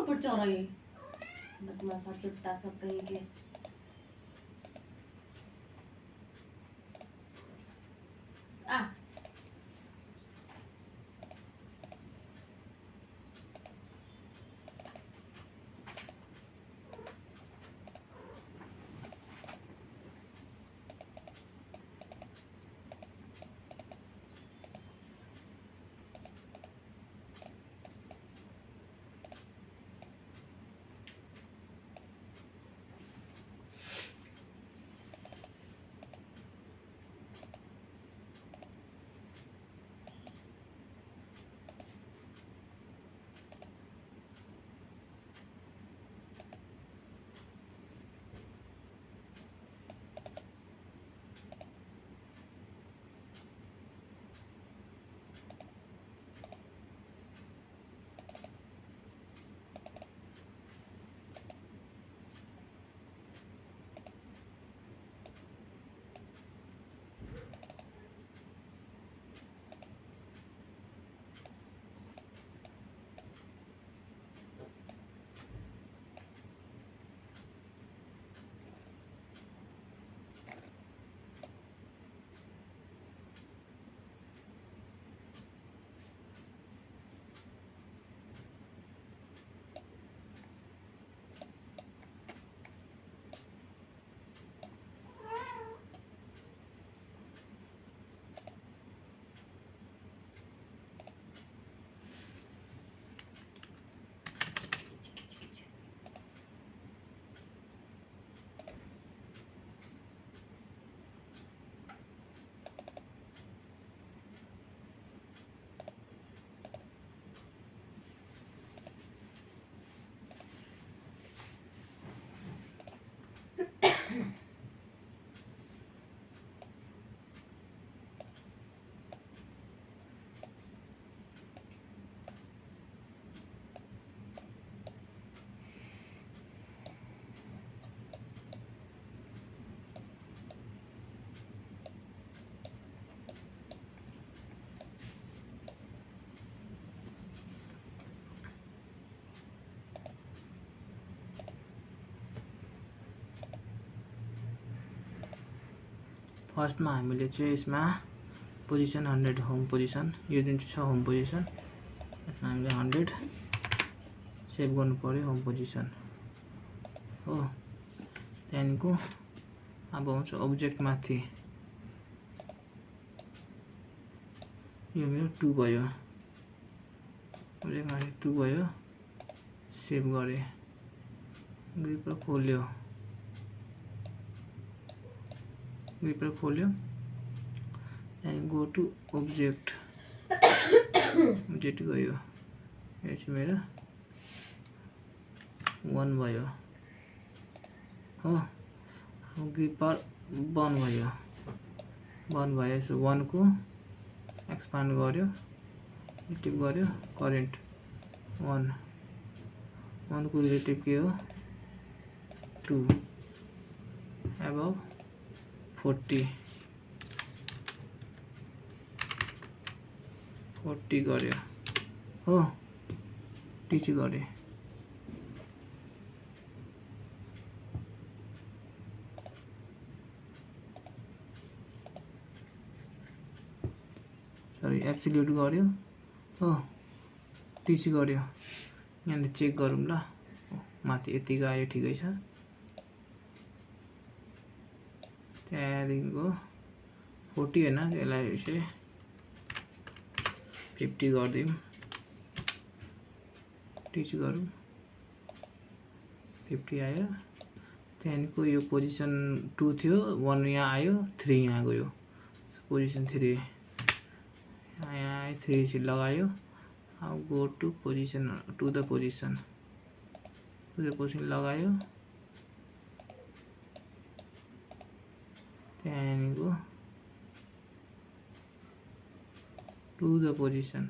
ऊपर चढ़ रही बदमाश चुट्टा सब कहीं के। आ फर्स्ट में हामीले चाहिँ यसमा पोजिसन 100 होम पोजिसन यो जुन चाहिँ छ होम पोजिसन यसमा हामीले 100 सेभ गर्नु पर्यो होम पोजिसन हो। त्यहाँदेखिको अब आउँछ अब्जेक्ट माथि यो मेरो 2 भयो अब्जेक्ट माथि 2 भयो सेभ गरे ग्रिपर खोल्यो and go to object गयो यो चाहिँ मेरो 1 भयो हो। ग्रिपर बन्द भयो सो 1 को एक्सपान्ड गर्यो रिलेटिभ गर्यो करेन्ट 1 को रिलेटिभ के हो 2 अबव 40 गर्यो हो टिच गरे सरी एब्सोल्युट गर्यो हो टिच गर्यो। यहाँ चेक गरौँ ल माथि यतिको आयो ठिकै छ। त्यहाँदेखिको 40 हैन यसलाई चाहिँ 50 गरिदिउँ टिच गरौँ 50 आयो। त्यहाँदेखिको यो पोजिसन 2 थियो 1 यहाँ आयो 3 यहाँ गयो पोजिसन 3 यहाँ 3 चाहिँ लगायो। अब go to position to the position लगायो त्यहाँदेखिको टु द पोजिसन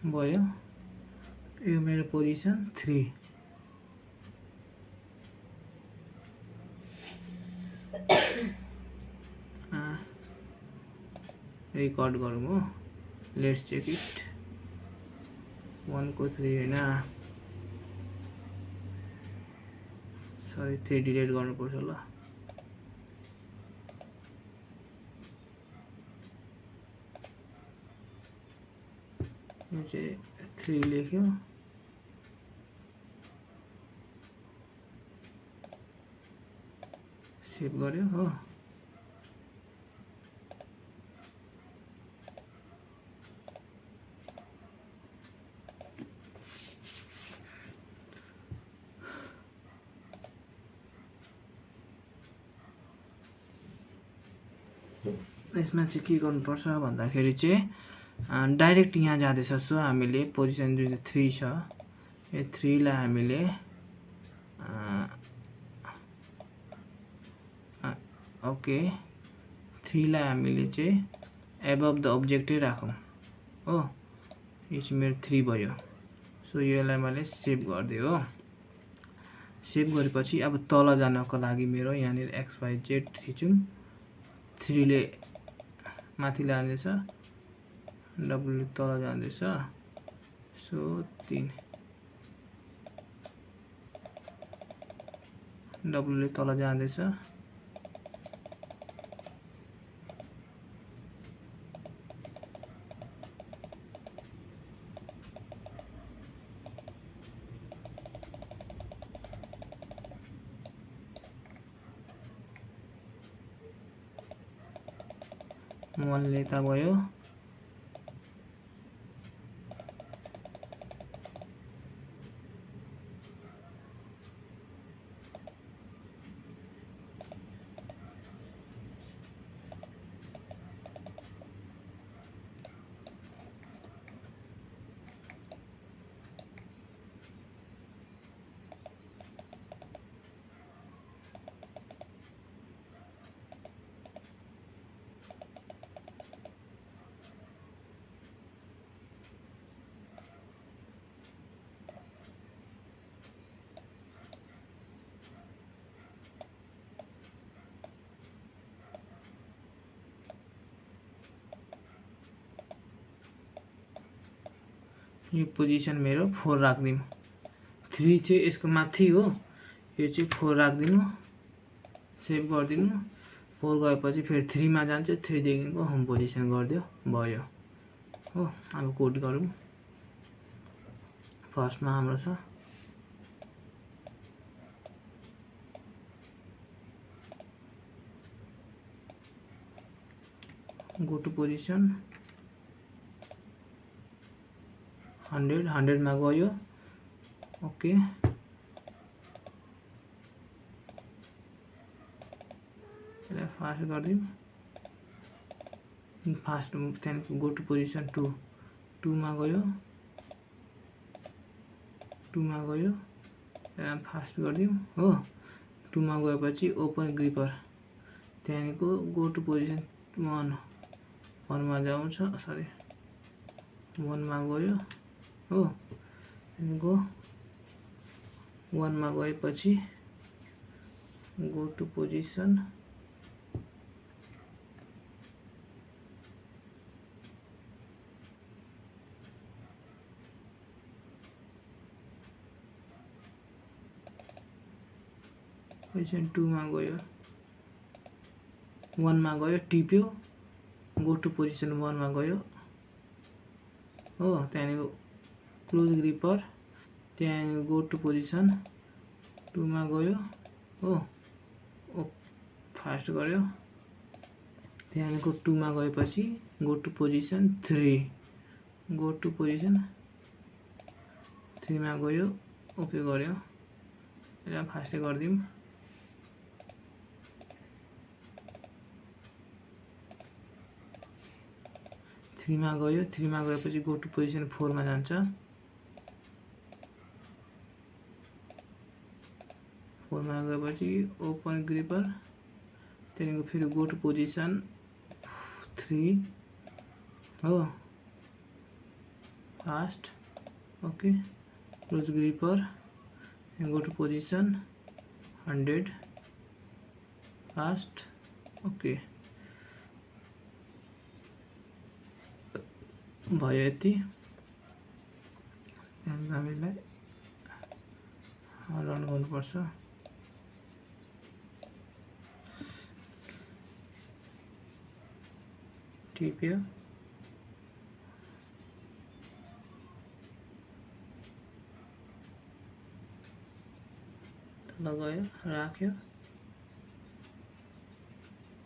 भयो। यो मेरो पोजिसन 3। रिकर्ड गरौँ हो। Let's check it. 1 को 3 होइन, सरी 3 डिलिट गर्नुपर्छ ल। यो चाहिँ 3 लेख्यो, सेभ गर्यो हो। यसमा चाहिँ के गर्नुपर्छ भन्दाखेरि चाहिँ डाइरेक्ट यहाँ जाँदैछ। सो हामीले पोजिसन जुन चाहिँ 3 छ, यो 3 लाई हामीले ओके 3 लाई हामीले चाहिँ एबभ द अब्जेक्टै राखौँ हो। यो चाहिँ मेरो 3 भयो। सो यसलाई मैले सेभ गरिदिएँ हो। सेभ गरेपछि अब तल जानको लागि मेरो यहाँनिर XYZ थिचौँ। 3 ले माथि लाँदैछ, W ले तल जाँदैछ। सो 3 W ले तल जाँदैछ। मन लेता भयो। यो पोजिसन मेरो 4 राख्दिउँ। 3 चाहिँ यसको माथि हो, यो चाहिँ 4 राख्दिनु, सेभ गरिदिनु। 4 गएपछि फेरि 3 मा जान्छ, 3 देखिको होम पोजिसन गरिदियो भयो हो। अब कोड गरौँ। फर्स्टमा हाम्रो छ गो टु पोजिसन 100 मा गयो। ओके यसलाई फास्ट गरिदिउँ। फास्ट त्यहाँदेखि गो टु पोजिसन 2 मा गयो, 2 मा गयो। यसलाई फास्ट गरिदिउँ हो। 2 मा गएपछि ओपन ग्रिपर, त्यहाँदेखिको गो टु पोजिसन 1 मा जाउँछ, सरी 1 मा गयो हो। त्यहाँदेखिको 1 मा गएपछि गो टु पोजिसन 2 मा गयो, 1 मा गयो, टिप्यो, गो टु पोजिसन 1 मा गयो हो। त्यहाँदेखि क्लोज ग्रिपर, त्यहाँदेखि गो टु पोजिसन 2 मा गयो हो। फास्ट गर्यो। त्यहाँदेखिको 2 मा गएपछि go to position 3, go to position 3 मा गयो, ओके गर्यो। यसलाई फास्टै गरिदिउँ। 3 मा गयो, 3 मा गएपछि गो टु पोजिसन 4 मा जान्छ, 4 मा गएपछि ओपन ग्रिपर, त्यहाँदेखि फेरि गो टु पोजिसन 3 हो। Fast okay close gripper go to position 100 fast okay भयो यति त्यहाँदेखि हामीलाई रन गर्नुपर्छ टिप्यो तल गयो राख्यो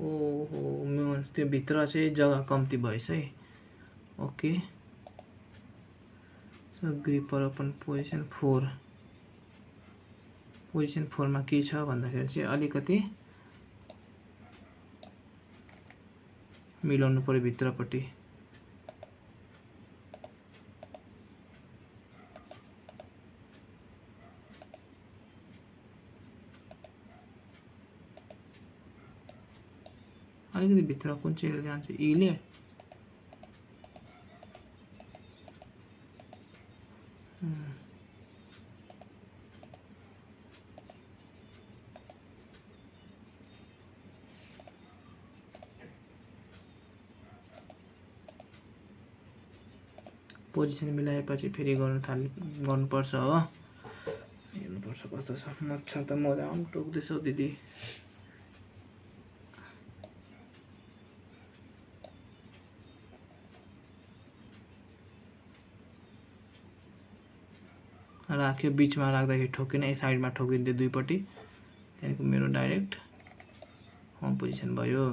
ओहो त्यो भित्र चाहिँ जग्गा कम्ती भएछ है okay so gripper open position 4 position 4 मा के छ भन्दाखेरि चाहिँ अलिकति मिलाउनु पर्यो भित्रपट्टि अलिकति भित्र कुन चाहिँ जान्छ इले पोजिसन मिलाएपछि फेरि गर्नुपर्छ हो हेर्नुपर्छ कस्तो छ मच्छर त मजा आउनु टोक्दैछ दिदी राख्यो बीचमा राख्दाखेरि ठोकेन एक साइडमा ठोकिन्थ्यो दुईपट्टि त्यहाँदेखि मेरो डाइरेक्ट होम पोजिसन भयो